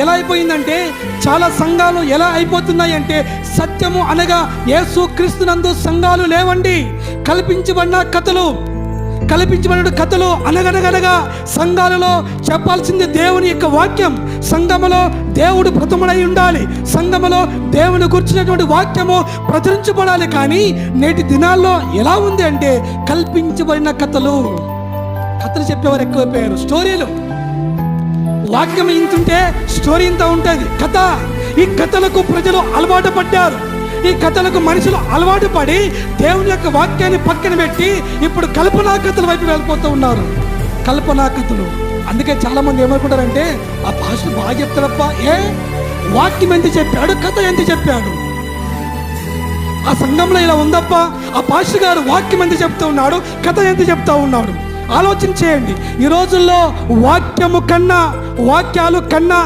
ఎలా అయిపోయిందంటే, చాలా సంఘాలు ఎలా అయిపోతున్నాయి అంటే, సత్యము అనగా యేసు క్రీస్తునందు సంఘాలు లేవండి. కల్పించబడిన కథలు అనగనగనగా సంఘాలలో చెప్పాల్సింది దేవుని యొక్క వాక్యం. సంఘములో దేవుడు ప్రథముడై ఉండాలి, సంఘములో దేవుని గురించినటువంటి వాక్యము ప్రచురించబడాలి. కానీ నేటి దినాల్లో ఎలా ఉంది అంటే, కల్పించబడిన కథలు చెప్పేవారు ఎక్కువైపోయారు. స్టోరీలు, వాక్యం ఇంతుంటే స్టోరీ ఇంత ఉంటుంది, కథ. ఈ కథలకు ప్రజలు అలవాటు పడ్డారు. ఈ కథలకు మనుషులు అలవాటు పడి దేవుని యొక్క వాక్యాన్ని పక్కన పెట్టి ఇప్పుడు కల్పనా కథల వైపు వెళ్ళిపోతూ ఉన్నారు. కల్పనా కథలు. అందుకే చాలా మంది ఏమనుకుంటారంటే, ఆ పాస్టర్ బాగా చెప్తారప్ప, వాక్యం ఎంత చెప్పాడు, కథ ఎంత చెప్పాడు, ఆ సంఘంలో ఇలా ఉందప్ప, ఆ పాస్టర్ గారు వాక్యం ఎంత చెప్తూ ఉన్నాడు, కథ ఎంత చెప్తా ఉన్నాడు. ఆలోచన చేయండి. ఈ రోజుల్లో వాక్యాలు కన్నా